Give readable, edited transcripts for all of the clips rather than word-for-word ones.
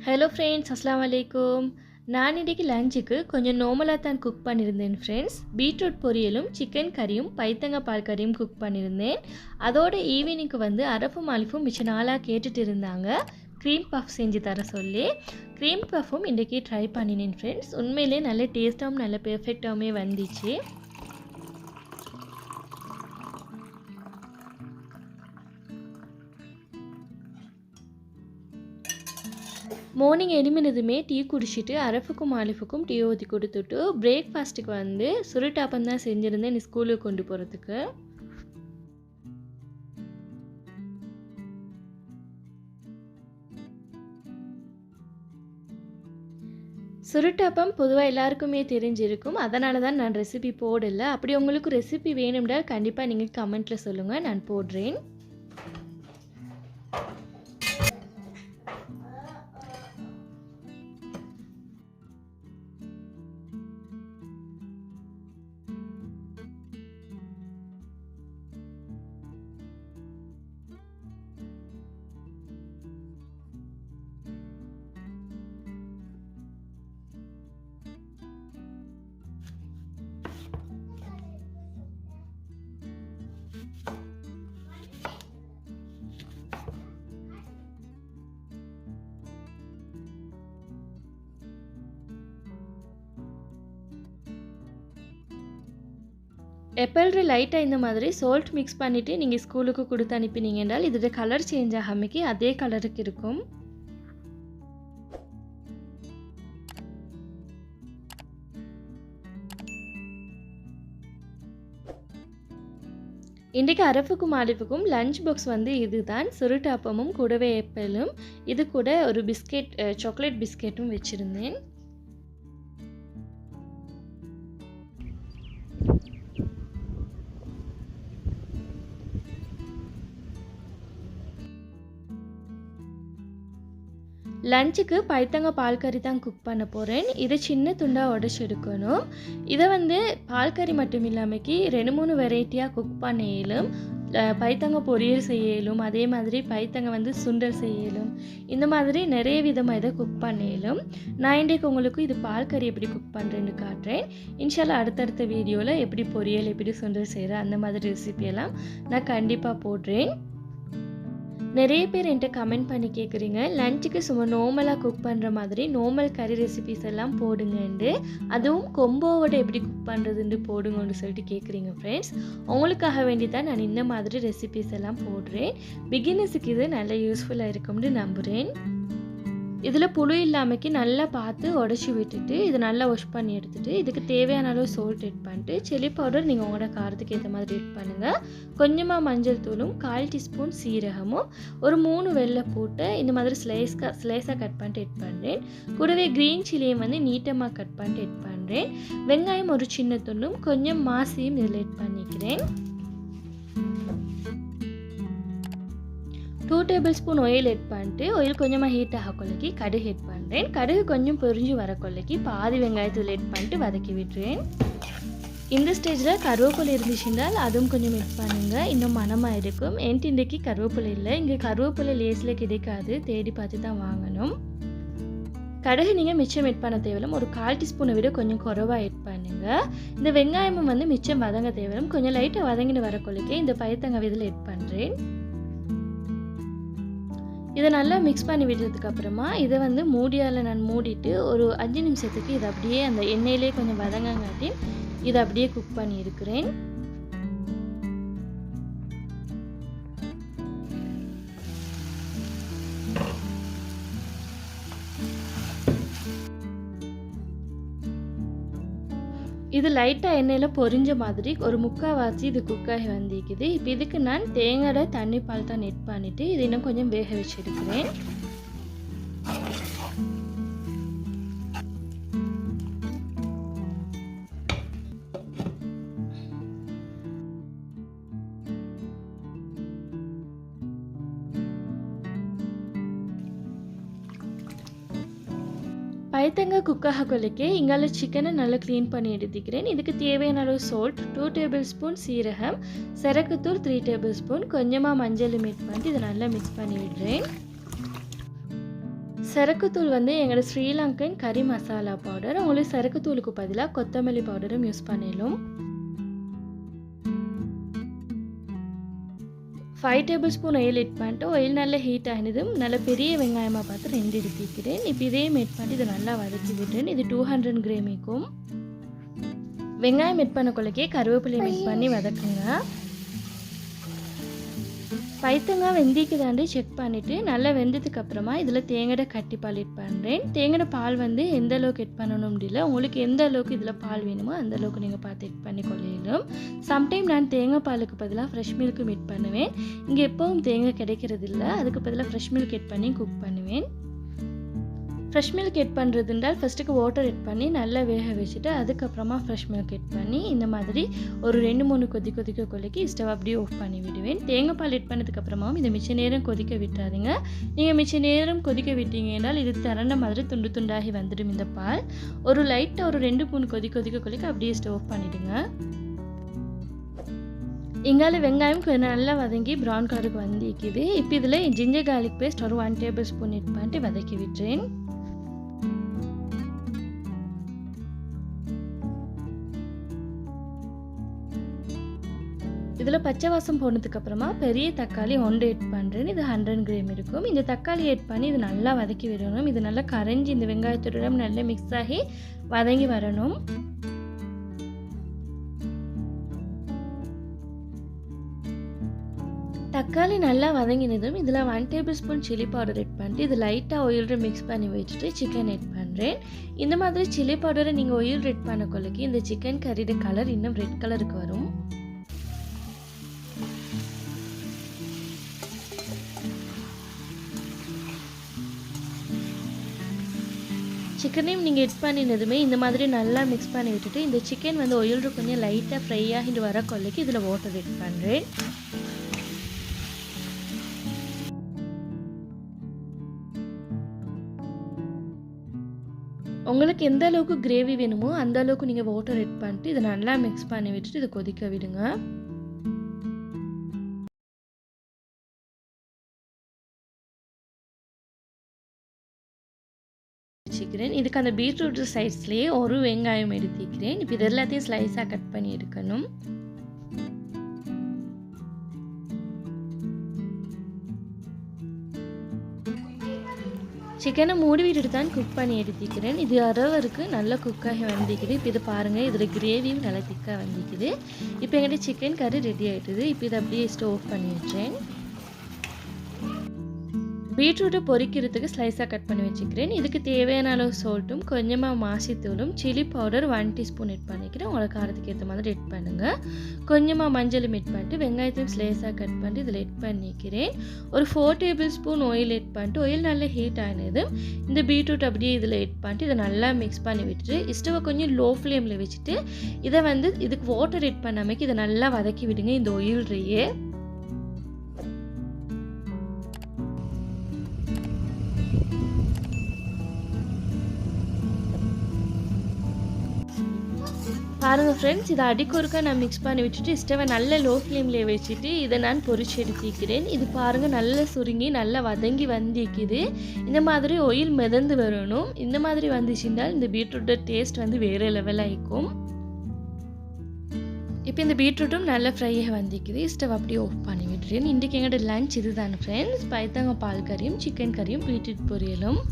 Hello friends, அஸ்ஸலாமு அலைக்கும். நான் இன்றைக்கி லஞ்சுக்கு கொஞ்சம் நார்மலாக தான் குக் பண்ணியிருந்தேன் ஃப்ரெண்ட்ஸ். பீட்ரூட் பொரியலும் சிக்கன் கறியும் பைத்தங்காய் பால் கறியும் குக் பண்ணியிருந்தேன். அதோட ஈவினிங்க்கு வந்து அரஃபும் அலிஃபும் மிச்ச நாளாக கேட்டுட்டு இருந்தாங்க க்ரீம் பஃப் செஞ்சு தர சொல்லி. க்ரீம் பஃப்பும் இன்றைக்கி ட்ரை பண்ணினேன் ஃப்ரெண்ட்ஸ். உண்மையிலே நல்ல டேஸ்ட்டாகவும் நல்ல பெர்ஃபெக்டாகவுமே வந்துச்சு. மார்னிங் எழும்பினதுமே டீ குடிச்சிட்டு அரஃபுக்கும் ஆலிஃபுக்கும் டீ ஊற்றி கொடுத்துட்டு பிரேக்ஃபாஸ்ட்டுக்கு வந்து சுருட்டாப்பம் தான் செஞ்சுருந்தேன் ஸ்கூலுக்கு கொண்டு போகிறதுக்கு. சுருட்டாப்பம் பொதுவாக எல்லாருக்குமே தெரிஞ்சிருக்கும், அதனால தான் நான் ரெசிபி போடலை. அப்படி உங்களுக்கு ரெசிபி வேணும்னா கண்டிப்பாக நீங்கள் கமெண்ட்டில் சொல்லுங்கள், நான் போடுறேன். எப்பல்ற லைட்டாக இந்த மாதிரி சால்ட் மிக்ஸ் பண்ணிவிட்டு நீங்கள் ஸ்கூலுக்கு கொடுத்து அனுப்பினீங்க என்றால் இதோட கலர் சேஞ்ச் ஆகாமக்கி அதே கலருக்கு இருக்கும். இன்றைக்கு அரஃபுக்கும் ஆலிஃபுக்கும் லஞ்ச் பாக்ஸ் வந்து இதுதான். சுருட்டாப்பமும் கூடவே எப்பலும், இது கூட ஒரு பிஸ்கெட், சாக்லேட் பிஸ்கெட்டும் வச்சுருந்தேன். லஞ்சுக்கு பைத்தங்காய் பால் கறி தான் குக் பண்ண போகிறேன். இதை சின்ன துண்டாக உடச்சி எடுக்கணும். இதை வந்து பால் கறி மட்டும் இல்லாமக்கி 2-3 வெரைட்டியாக குக் பண்ண இயலும். பைத்தங்காய் பொரியல் செய்ய இயலும், அதே மாதிரி பைத்தங்காய் வந்து சுண்டல் செய்ய இயலும். இந்த மாதிரி நிறைய விதமாக இதை குக் பண்ண இயலும். நான் இன்றைக்கு உங்களுக்கு இது பால் கறி எப்படி குக் பண்ணுறேன்னு காட்டுறேன். இன்ஷால்லா அடுத்தடுத்த வீடியோவில் எப்படி பொரியல் எப்படி சுண்டல் செய்கிறேன் அந்த மாதிரி ரெசிபியெல்லாம் நான் கண்டிப்பாக போடுறேன். நிறைய பேர் என்கிட்ட கமெண்ட் பண்ணி கேட்குறீங்க, லஞ்சுக்கு சும்மா நார்மலாக குக் பண்ணுற மாதிரி நார்மல் கறி ரெசிபிஸ் எல்லாம் போடுங்கண்டு, அதுவும் கொம்போவோட எப்படி குக் பண்ணுறதுன்னு போடுங்கன்னு சொல்லிட்டு கேட்குறீங்க ஃப்ரெண்ட்ஸ். உங்களுக்காக வேண்டி தான் நான் இந்த மாதிரி ரெசிபிஸ் எல்லாம் போடுறேன். பிகினர்ஸுக்கு இது நல்ல யூஸ்ஃபுல்லாக இருக்கும்னு நம்புகிறேன். இதில் புழு இல்லாமக்கி நல்லா பார்த்து உடச்சி விட்டுட்டு இதை நல்லா வாஷ் பண்ணி எடுத்துகிட்டு இதுக்கு தேவையான அளவு சால்ட் எட் பண்ணிட்டு சில்லி பவுடர் நீங்கள் உங்களோட காரத்துக்கு ஏற்ற மாதிரி எட் பண்ணுங்கள். கொஞ்சமாக மஞ்சள் தூளும் 1/4 டீஸ்பூன் சீரகமும் ஒரு 3 வெள்ளை போட்டு இந்த மாதிரி ஸ்லைஸாக கட் பண்ணிட்டு எட் பண்ணுறேன். கூடவே க்ரீன் சில்லியும் வந்து நீட்டமாக கட் பண்ணிட்டு எட் பண்ணுறேன். வெங்காயம் ஒரு சின்ன துண்டும் கொஞ்சம் மாசியும் இதில் எட் பண்ணிக்கிறேன். 2 டேபிள்ஸ்பூன் ஆயில் எட் பண்ணிட்டு ஆயில் கொஞ்சமாக ஹீட் ஆக கொள்ளைக்கு கடுகு எட் பண்ணுறேன். கடுகு கொஞ்சம் பொரிஞ்சு வர கொள்ளைக்கு பாதி வெங்காயத்தில் எட் பண்ணிட்டு வதக்கி விட்டுறேன். இந்த ஸ்டேஜில் கருவேப்பிலை இருந்துச்சுன்றால் அதுவும் கொஞ்சம் எட் பண்ணுங்கள், இன்னும் மனமாக இருக்கும். என்கிட்ட இன்றைக்கி கருவேப்பிலை இல்லை, இங்கே கருவேப்பிலை லேஸில் கிடைக்காது, தேடி பார்த்து தான் வாங்கணும். கடுகு நீங்கள் மிச்சம் எட் பண்ண தேவையில்லை, ஒரு 1/4 டீஸ்பூனை விட கொஞ்சம் குறைவாக எட் பண்ணுங்கள். இந்த வெங்காயமும் வந்து மிச்சம் வதங்க தேவையில்லை, கொஞ்சம் லைட்டாக வதங்கிட்டு வர கொள்ளைக்கு இந்த பைத்தங்காய் இதில் எட் பண்ணுறேன். இதை நல்லா மிக்ஸ் பண்ணி விடுறதுக்கு அப்புறமா இதை வந்து மூடியால் நான் மூடிட்டு ஒரு 5 நிமிஷத்துக்கு இதை அப்படியே அந்த எண்ணெயிலே கொஞ்சம் வதங்கங்காட்டி இதை அப்படியே குக் பண்ணி இருக்கிறேன். இது லைட்டாக எண்ணெயில் பொரிஞ்ச மாதிரி ஒரு முக்கால்வாசி இது குக்காகி வந்திருக்குது. இப்போ இதுக்கு நான் தேங்காய் தண்ணி பால் தான் எட் பண்ணிவிட்டு இது இன்னும் கொஞ்சம் வேக வச்சு எடுக்கிறேன். பைத்தங்காய் குக்காக கொள்ளைக்கு இங்கால சிக்கனை நல்லா க்ளீன் பண்ணி எடுத்துக்கிறேன். இதுக்கு தேவையான அளவு சால்ட், 2 டேபிள்ஸ்பூன் சீரகம், சரக்குத்தூள் 3 டேபிள்ஸ்பூன், கொஞ்சமாக மஞ்சள் மிக்ஸ் பண்ணிட்டு இதை நல்லா மிக்ஸ் பண்ணி விடுறேன். சரக்குத்தூள் வந்து எங்களோட ஸ்ரீலங்கன் கறி மசாலா பவுடர். உங்களுக்கு சரக்குத்தூளுக்கு பதிலாக கொத்தமல்லி பவுடரும் யூஸ் பண்ணிடலாம். 5 டேபிள் ஸ்பூன் ஆயில் ஆட் பண்ணிட்டு ஆயில் நல்லா ஹீட் ஆகினதும் நல்ல பெரிய வெங்காயமாக பார்த்து 2 எடுத்துக்கிறேன். இப்போ இதையும் ஆட் பண்ணிட்டு இதை நல்லா வதக்கி விட்டுறேன். இது 200 கிராம் இருக்கும். வெங்காயம் ஆட் பண்ணக்குள்ளக்கே கருவேப்பிலையை ஆட் பண்ணி வதக்குங்க. பைத்தங்காய் வெந்திக்குதாண்டி செக் பண்ணிவிட்டு நல்லா வெந்ததுக்கு அப்புறமா இதில் தேங்காய் கட்டிப்பால் ஆட் பண்ணுறேன். தேங்காய் பால் வந்து எந்த அளவுக்கு ஆட் பண்ணணும் முடியல, உங்களுக்கு எந்த அளவுக்கு இதில் பால் வேணுமோ அந்த அளவுக்கு நீங்கள் பார்த்து ஆட் பண்ணி கொள்ளையிலும். சம்டைம் நான் தேங்காய் பாலுக்கு பதிலாக ஃப்ரெஷ் மில்க்கும் ஆட் பண்ணுவேன். இங்கே எப்பவும் தேங்காய் கிடைக்கிறது இல்லை, அதுக்கு பதிலாக ஃப்ரெஷ் மில்க் ஆட் பண்ணி குக் பண்ணுவேன். ஃப்ரெஷ் மில்க் ஆட் பண்ணுறதுன்றால் ஃபஸ்ட்டுக்கு வாட்டர் ஆட் பண்ணி நல்லா வேக வச்சுட்டு அதுக்கப்புறமா ஃப்ரெஷ் மில்க் ஆட் பண்ணி இந்த மாதிரி ஒரு 2-3 கொதிக்க கொதிக்கி ஸ்டவ் அப்படியே ஆஃப் பண்ணி விடுவேன். தேங்காய் பால் ஆட் பண்ணதுக்கப்புறமாவும் இதை மிச்ச நேரம் கொதிக்க விட்டுறாதீங்க. நீங்கள் மிச்ச நேரம் கொதிக்க விட்டீங்க என்றால் இது திரண்ட மாதிரி துண்டு துண்டாகி வந்துடும். இந்த பால் ஒரு லைட்டாக ஒரு 2-3 கொதிக்க அப்படியே ஸ்டவ் ஆஃப் பண்ணிவிடுங்க. இங்கால வெங்காயம் கொஞ்சம் நல்லா வதங்கி ப்ரௌன் கலருக்கு வந்திக்குது. இப்போ இதில் ஜிஞ்சர் கார்லிக் பேஸ்ட் ஒரு 1 டேபிள் ஸ்பூன் ஆட் பண்ணிட்டு வதக்கி விட்டுறேன். இதில் பச்சை வாசம் போனதுக்கப்புறமா பெரிய தக்காளி 1 ஆட் பண்ணுறேன். இது 100 கிராம் இருக்கும். இந்த தக்காளி ஆட் பண்ணி இது நல்லா வதக்கி விடணும். இது நல்லா கரைஞ்சி இந்த வெங்காயத்தோட நல்லா மிக்ஸ் ஆகி வதங்கி வரணும். தக்காளி நல்லா வதங்கினதும் இதில் 1 tablespoon chilli powder add பண்ணிட்டு இது லைட்டாக ஆயில் மிக்ஸ் பண்ணி வச்சுட்டு சிக்கன் ஆட் பண்ணுறேன். இந்த மாதிரி சில்லி பவுடரை நீங்கள் ஆயில் ஆட் பண்ண கொள்ளைக்கு இந்த சிக்கன் கறியோட கலர் இன்னும் ரெட் கலருக்கு வரும். சிக்கனையும் நீங்கள் ஆட் பண்ணினதுமே இந்த மாதிரி நல்லா மிக்ஸ் பண்ணி விட்டுட்டு இந்த சிக்கன் வந்து ஆயில் கொஞ்சம் லைட்டாக ஃப்ரை ஆகிட்டு வர கொள்ளைக்கு இதில் வாட்டர் ஆட் பண்ணுறேன். உங்களுக்கு எந்த அளவுக்கு கிரேவி வேணுமோ அந்த அளவுக்கு நீங்கள் வாட்டர் ஆட் பண்ணிட்டு இதை நல்லா மிக்ஸ் பண்ணி விட்டுட்டு இதை கொதிக்க விடுங்க. இதுக்கு அந்த பீட்ரூட் சைஸ்லேயே ஒரு வெங்காயம் எடுத்துக்கிறேன். இப்போ இது எல்லாத்தையும் ஸ்லைஸாக கட் பண்ணி எடுக்கணும். சிக்கனை மூடி விட்டுட்டு தான் குக் பண்ணி எடுத்துக்கிறேன். இது அரவருக்கு நல்லா குக்காகி வந்துக்குது. இப்போ இது பாருங்கள், இதில் கிரேவியும் நல்லா திக்காக வந்துக்குது. இப்போ எங்கிட்ட சிக்கன் கறி ரெடி ஆகிட்டுது. இப்போ இதை அப்படியே ஸ்டவ் ஆஃப் பண்ணி வச்சேன். பீட்ரூட்டை பொரிக்கிறதுக்கு ஸ்லைஸாக கட் பண்ணி வச்சுக்கிறேன். இதுக்கு தேவையான அளவு சால்ட்டும் கொஞ்சமாக மாசித்தூளும் சில்லி பவுடர் 1 டீஸ்பூன் ஆட் பண்ணிக்கிறேன். உங்களுக்கு காரத்துக்கு ஏற்ற மாதிரி ஆட் பண்ணுங்கள். கொஞ்சமாக மஞ்சளும் ஆட் பண்ணிட்டு வெங்காயத்தையும் ஸ்லைஸாக கட் பண்ணிட்டு இதில் ஆட் பண்ணிக்கிறேன். ஒரு 4 டேபிள் ஸ்பூன் ஆயில் ஆட் பண்ணிட்டு ஆயில் நல்லா ஹீட் ஆனதும் இந்த பீட்ரூட் அப்படியே இதில் ஆட் பண்ணிட்டு இதை நல்லா மிக்ஸ் பண்ணி விட்டுட்டு ஸ்டவை கொஞ்சம் லோ ஃப்ளேமில் வச்சுட்டு இதை வந்து இதுக்கு வாட்டர் ஆட் பண்ணாமல் இதை நல்லா வதக்கி விடுங்க. இந்த ஆயில்லையே பாருங்கள் ஃப்ரெண்ட்ஸ், இதை அடிக்கொருக்கா நான் மிக்ஸ் பண்ணி விட்டுட்டு ஸ்டவை நல்ல லோ ஃப்ளேமில் வச்சுட்டு இதை நான் பொரிச்சு எடுத்துக்கிறேன். இது பாருங்கள் நல்லா சுருங்கி நல்லா வதங்கி வந்திக்குது. இந்த மாதிரி ஆயில் மிதந்து வரணும். இந்த மாதிரி வந்துச்சுன்னா இந்த பீட்ரூட்டோட டேஸ்ட் வந்து வேறு லெவலாக இருக்கும். இப்போ இந்த பீட்ரூட்டும் நல்லா ஃப்ரையாக வந்துக்குது. ஸ்டவ் அப்படியே ஆஃப் பண்ணி விட்டுறேன். இன்றைக்கு எங்களோட லஞ்ச் இது தானே ஃப்ரெண்ட்ஸ். பைத்தங்காய் பால் கறியும் சிக்கன் கறியும் பீட்ரூட் பொரியலும்.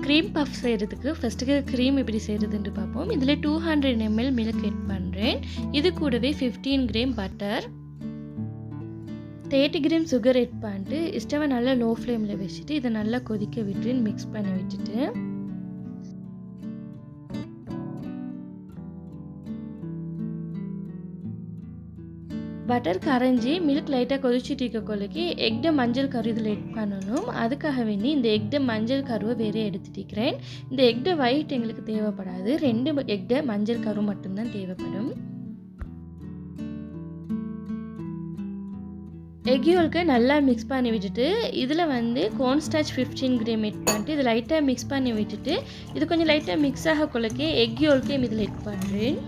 க்ரீம் பஃப் செய்கிறதுக்கு ஃபஸ்ட்டுக்கு க்ரீம் எப்படி செய்கிறதுன்னு பார்ப்போம். இதில் 200 ml மில்க் ஆட் பண்ணுறேன். இது கூடவே 15 gram butter, 30 gram sugar add பண்ணிட்டு ஸ்டவை நல்லா லோ ஃப்ளேமில் வச்சுட்டு இதை நல்லா கொதிக்க விட்டு மிக்ஸ் பண்ணி விட்டுட்டு பட்டர் கரைஞ்சி மில்க் லைட்டாக கொதிச்சுட்டு இருக்க கொள்ளைக்கு எக்ட மஞ்சள் கரு இதில் ஆட் பண்ணணும். அதுக்காக வேண்டி இந்த எக்ட மஞ்சள் கருவை வேறே எடுத்துட்டிக்கிறேன். இந்த எக்ட ஒயிட் எங்களுக்கு தேவைப்படாது, 2 எக்ட மஞ்சள் கரு மட்டும்தான் தேவைப்படும். எக் யோல்கை நல்லா மிக்ஸ் பண்ணி விட்டுட்டு இதில் வந்து கார்ன்ஸ்டார்ச் 15 கிராம் ஆட் பண்ணிட்டு இது லைட்டாக மிக்ஸ் பண்ணி விட்டுட்டு இது கொஞ்சம் லைட்டாக மிக்ஸ் ஆக கொள்ளைக்கு எக் யோல்கையும் இதில் ஆட் பண்ணுறேன்.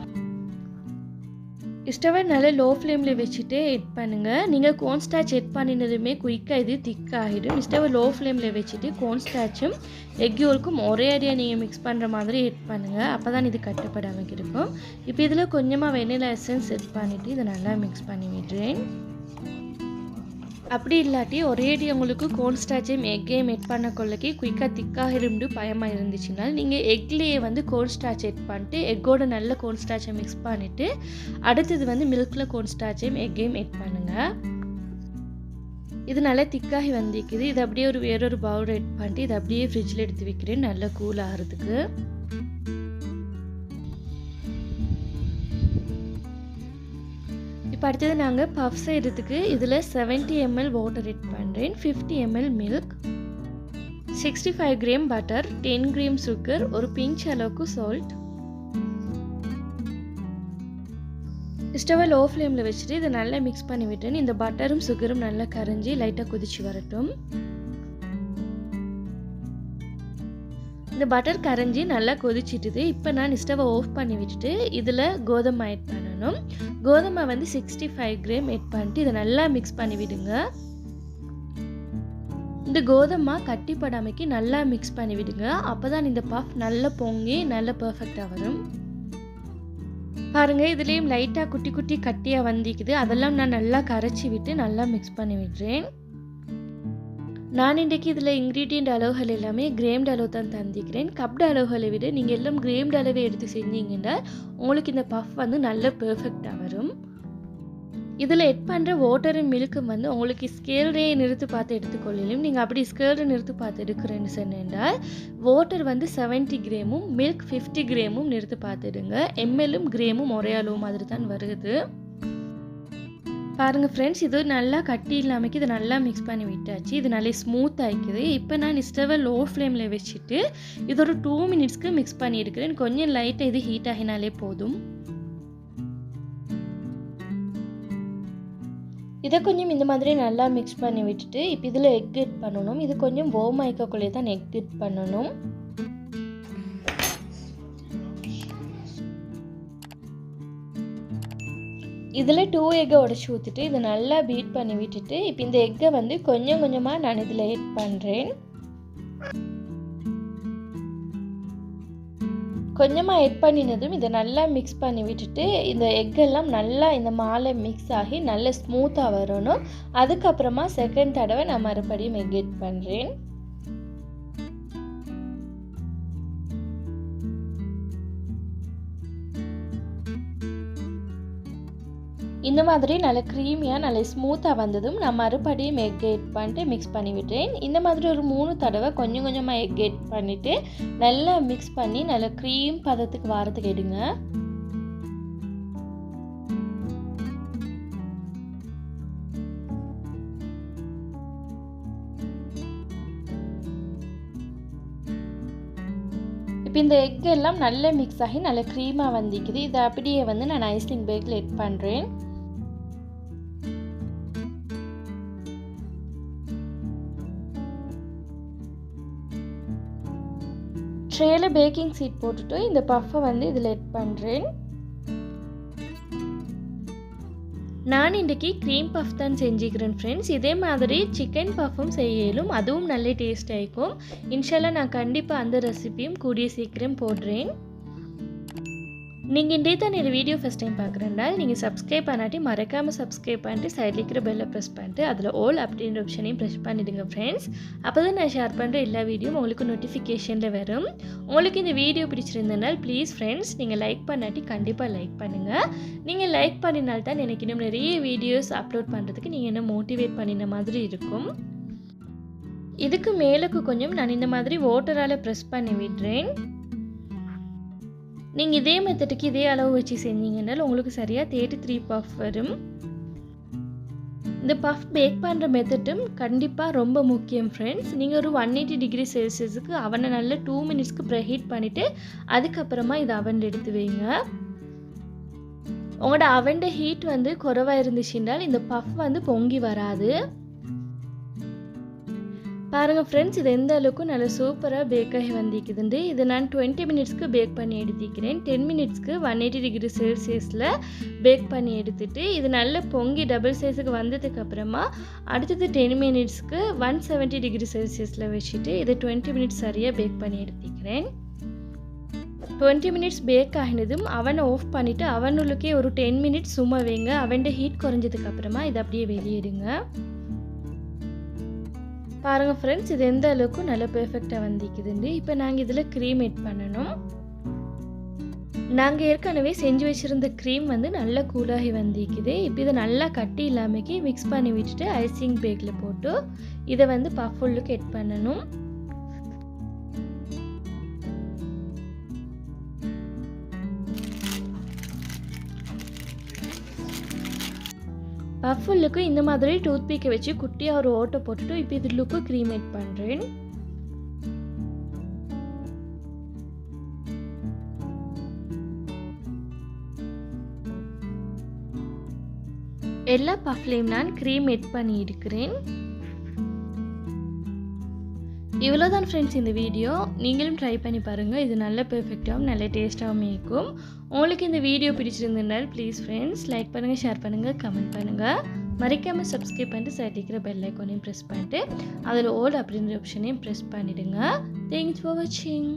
ஸ்டவ்வை நல்லா லோ ஃப்ளேமில் வச்சுட்டு எட் பண்ணுங்கள். நீங்கள் கோர்ன் ஸ்டார்ச் எட் பண்ணினதுமே குயிக்காக இது திக் ஆகிடும். ஸ்டவ்வை லோ ஃப்ளேமில் வச்சுட்டு கோர்ன் ஸ்டார்ச்சும் எக் யோல்க்கும் ஒரே அடியாக நீங்கள் மிக்ஸ் பண்ணுற மாதிரி எட் பண்ணுங்கள். அப்போ தான் இது கட்டப்படாமல் இருக்கும். இப்போ இதில் கொஞ்சமாக வெனிலா எசன்ஸ் எட் பண்ணிவிட்டு இதை நல்லா மிக்ஸ் பண்ணி விடுறேன். அப்படி இல்லாட்டி ஒரேடி உங்களுக்கு கோர்ன் ஸ்டார்ச்சையும் எக்கையும் எட் பண்ண கொள்ளக்கி குயிக்காக திக்காக இருந்து பயமாக இருந்துச்சுன்னா நீங்கள் எக்லேயே வந்து கோர்ன் ஸ்டார்ச் எட் பண்ணிட்டு எக்கோட நல்ல கோர்ன் ஸ்டார்ச்சை மிக்ஸ் பண்ணிவிட்டு அடுத்தது வந்து மில்கில் கோர்ன் ஸ்டார்ச்சையும் எக்கையும் எட் பண்ணுங்கள். இது நல்லா திக்காகி வந்திக்குது. இது அப்படியே வேறொரு பவுல் எட் பண்ணிட்டு இதை அப்படியே ஃப்ரிட்ஜில் எடுத்து வைக்கிறேன் நல்லா கூல் ஆகிறதுக்கு. இப்போ அடுத்தது நாங்கள் பஃப் செய்கிறதுக்கு இதில் 70 ml வாட்டர் எட் பண்ணுறேன், 50 ml milk, 65 gram butter, 10 gram sugar, ஒரு பிஞ்ச் அளவுக்கு சால்ட். ஸ்டவ்வை லோ ஃப்ளேமில் வச்சுட்டு இதை நல்லா மிக்ஸ் பண்ணி விட்டேன். இந்த பட்டரும் சுகரும் நல்லா கரைஞ்சி லைட்டாக கொதிச்சு வரட்டும். இந்த பட்டர் கரைஞ்சி நல்லா கொதிச்சிட்டுது. இப்போ நான் ஸ்டவ்வை ஆஃப் பண்ணி விட்டுட்டு இதில் கோதுமை ஆட் பண்ணணும். கோதுமை வந்து 65 கிராம் ஆட் பண்ணிட்டு இதை நல்லா மிக்ஸ் பண்ணி விடுங்க. இந்த கோதுமை கட்டிப்படாமைக்கு நல்லா மிக்ஸ் பண்ணி விடுங்க. அப்போ தான் இந்த பஃப் நல்லா பொங்கி நல்லா பர்ஃபெக்டாக வரும். பாருங்கள், இதுலேயும் லைட்டாக குட்டி குட்டி கட்டியாக வந்திக்குது. அதெல்லாம் நான் நல்லா கரைச்சி விட்டு நல்லா மிக்ஸ் பண்ணி விடுறேன். நான் இன்றைக்கி இதில் இன்க்ரீடியண்ட் அளவுகள் எல்லாமே கிரேம்டு அளவு தான் தந்திக்கிறேன். கப்டு அளவுகளை விட நீங்கள் எல்லாம் கிரேம்டு அளவை எடுத்து செஞ்சீங்கன்னா உங்களுக்கு இந்த பஃப் வந்து நல்ல பெர்ஃபெக்டாக வரும். இதில் எட் பண்ணுற வாட்டரும் மில்க்கும் வந்து உங்களுக்கு ஸ்கேல்ரே நிறுத்து பார்த்து எடுத்துக்கொள்ளலும். நீங்கள் அப்படி ஸ்கேல்ரை நிறுத்து பார்த்து எடுக்கிறேன்னு சொன்னால் வாட்டர் வந்து 70 கிராமும் மில்க் 50 கிராமும் நிறுத்து பார்த்துடுங்க. எம்எல்லும் கிராமும் ஒரே அளவு மாதிரி தான் வருது. பாருங்கள் ஃப்ரெண்ட்ஸ், இது நல்லா கட்டி இல்லாமக்கு இதை நல்லா மிக்ஸ் பண்ணி விட்டாச்சு. இது நல்லா ஸ்மூத் ஆகிக்குது. இப்போ நான் ஸ்டவ்வை லோ ஃப்ளேமில் வச்சுட்டு இது ஒரு 2 மினிட்ஸ்க்கு மிக்ஸ் பண்ணி எடுக்கிறேன். கொஞ்சம் லைட்டாக இது ஹீட் ஆகினாலே போதும். இதை கொஞ்சம் இந்த மாதிரி நல்லா மிக்ஸ் பண்ணி விட்டுட்டு இப்போ இதில் எக் எட் பண்ணணும். இது கொஞ்சம் வார்ம் ஆகிக்கக்குள்ளே தான் எக் எட் பண்ணணும். இதில் 2 எக்கை உடச்சி ஊற்றிட்டு இதை நல்லா பீட் பண்ணி விட்டுட்டு இப்போ இந்த எக்கை வந்து கொஞ்சம் கொஞ்சமாக நான் இதில் எட் பண்ணுறேன். கொஞ்சமாக எட் பண்ணினதும் இதை நல்லா மிக்ஸ் பண்ணி விட்டுட்டு இந்த எக்கெல்லாம் நல்லா இந்த மாலை மிக்ஸ் ஆகி நல்லா ஸ்மூத்தாக வரணும். அதுக்கப்புறமா செகண்ட் தடவை நான் மறுபடியும் எக் எட் பண்ணுறேன். இந்த மாதிரி நல்ல க்ரீமியாக நல்ல ஸ்மூத்தாக வந்ததும் நான் மறுபடியும் எக் எட் பண்ணிட்டு மிக்ஸ் பண்ணி விட்டேன். இந்த மாதிரி ஒரு 3 தடவை கொஞ்சம் கொஞ்சமாக எக் எட் பண்ணிவிட்டு நல்லா மிக்ஸ் பண்ணி நல்ல க்ரீம் பதத்துக்கு வாரத்துக்கு எடுங்க. இப்போ இந்த எக் எல்லாம் நல்ல மிக்ஸ் ஆகி நல்ல க்ரீமாக வந்திக்குது. இதை அப்படியே வந்து நான் ஐசிங் பேக்கில் எட் பண்ணுறேன். ட்ரேயில் பேக்கிங் சீட் போட்டுட்டு இந்த பஃப்பை வந்து இதில் எட் பண்ணுறேன். நான் இன்றைக்கி க்ரீம் பஃப் தான் செஞ்சுக்கிறேன் ஃப்ரெண்ட்ஸ். இதே மாதிரி சிக்கன் பஃப்பும் செய்யலும், அதுவும் நல்ல டேஸ்ட் ஆகிக்கும். இன்ஷால்லா நான் கண்டிப்பாக அந்த ரெசிபியும் கூடிய சீக்கிரம் போடுறேன். நீங்கள் இன்றைய தான் இந்த வீடியோ ஃபஸ்ட் டைம் பார்க்குறேன்னால் நீங்கள் சப்ஸ்கிரைப் பண்ணாட்டி மறக்காமல் சப்ஸ்கிரைப் பண்ணிட்டு சைடில் இருக்கிற பெல்லை ப்ரெஸ் பண்ணிட்டு அதில் ஆல் அப்படின்ற ஆப்ஷனையும் ப்ரெஸ் பண்ணிவிடுங்க ஃப்ரெண்ட்ஸ். அப்போ தான் நான் ஷேர் பண்ணுற எல்லா வீடியோவும் உங்களுக்கு நோட்டிஃபிகேஷனில் வரும். உங்களுக்கு இந்த வீடியோ பிடிச்சிருந்தனால் ப்ளீஸ் ஃப்ரெண்ட்ஸ் நீங்கள் லைக் பண்ணாட்டி கண்டிப்பாக லைக் பண்ணுங்கள். நீங்கள் லைக் பண்ணினால்தான் எனக்கு இன்னும் நிறைய வீடியோஸ் அப்லோட் பண்ணுறதுக்கு நீங்கள் என்ன மோட்டிவேட் பண்ணின மாதிரி இருக்கும். இதுக்கு மேலுக்கு கொஞ்சம் நான் இந்த மாதிரி வாட்டரால் ப்ரெஸ் பண்ணி விடுறேன். நீங்கள் இதே மெத்தடுக்கு இதே அளவு வச்சு செஞ்சீங்கன்னால் உங்களுக்கு சரியாக 33 பஃப் வரும். இந்த பஃப் பேக் பண்ணுற மெத்தடும் கண்டிப்பாக ரொம்ப முக்கியம் ஃப்ரெண்ட்ஸ். நீங்கள் ஒரு 180 டிகிரி செல்சியஸுக்கு அவனை நல்லா 2 மினிட்ஸ்க்கு ப்ரீஹீட் பண்ணிவிட்டு அதுக்கப்புறமா இதை அவன் எடுத்து வைங்க. உங்களோட அவன்ட ஹீட் வந்து குறைவாக இருந்துச்சுன்னால் இந்த பஃப் வந்து பொங்கி வராது. பாருங்க ஃப்ரெண்ட்ஸ், இது எந்த அளவுக்கு நல்ல சூப்பராக பேக் ஆகி வந்திருக்குதுண்டு. இது நான் 20 மினிட்ஸ்க்கு பேக் பண்ணி எடுத்துக்கிறேன். 10 மினிட்ஸ்க்கு 180 டிகிரி செல்சியஸில் பேக் பண்ணி எடுத்துட்டு இது நல்ல பொங்கி டபுள் சைஸுக்கு வந்ததுக்கு அப்புறமா அடுத்தது 10 மினிட்ஸ்க்கு 170 டிகிரி செல்சியஸில் வச்சுட்டு இதை 20 மினிட்ஸ் சரியாக பேக் பண்ணி எடுத்துக்கிறேன். 20 மினிட்ஸ் பேக் ஆகினதும் அவனை ஆஃப் பண்ணிவிட்டு அவனுக்கே ஒரு 10 மினிட்ஸ் சும்மா வைங்க. அவன் ஹீட் குறைஞ்சதுக்கு அப்புறமா இதை அப்படியே வெளியிடுங்க. பாருங்கள் ஃப்ரெண்ட்ஸ், இது எந்த அளவுக்கு நல்லா பெர்ஃபெக்டாக வந்திக்குதுண்டு. இப்போ நாங்கள் இதில் க்ரீம் ஆட் பண்ணணும். நாங்கள் ஏற்கனவே செஞ்சு வச்சுருந்த க்ரீம் வந்து நல்லா கூலாகி வந்திக்குது. இப்போ இதை நல்லா கட்டி இல்லாமக்கி மிக்ஸ் பண்ணி விட்டுட்டு ஐசிங் பேக்கில் போட்டு இதை வந்து பஃபுல்லுக்கு ஆட் பண்ணணும். பஃபுல்லுக்கு இந்த மாதிரி டூத் பீக்கை வச்சு குட்டியாக ஒரு ஓட்டை போட்டுட்டு இப்போ இதுக்கு க்ரீம் ஆட் பண்ணுறேன். எல்லா பஃப்லேயும் நான் க்ரீம் ஆட் பண்ணி இருக்கிறேன். இவ்வளோதான் ஃப்ரெண்ட்ஸ் இந்த வீடியோ. நீங்களும் ட்ரை பண்ணி பாருங்கள். இது நல்ல பெர்ஃபெக்டாகவும் நல்ல டேஸ்ட்டாகவும் இருக்கும். உங்களுக்கு இந்த வீடியோ பிடிச்சிருந்தால் ப்ளீஸ் ஃப்ரெண்ட்ஸ் லைக் பண்ணுங்கள், ஷேர் பண்ணுங்கள், கமெண்ட் பண்ணுங்கள். மறக்காமல் சப்ஸ்கிரைப் பண்ணிட்டு சைடில் இருக்கிற பெல் ஐக்கானையும் ப்ரெஸ் பண்ணிட்டு அதில் ஆல் அப்படின்ற ஆப்ஷனையும் ப்ரெஸ் பண்ணிவிடுங்க. தேங்க்ஸ் ஃபார் வாட்சிங்.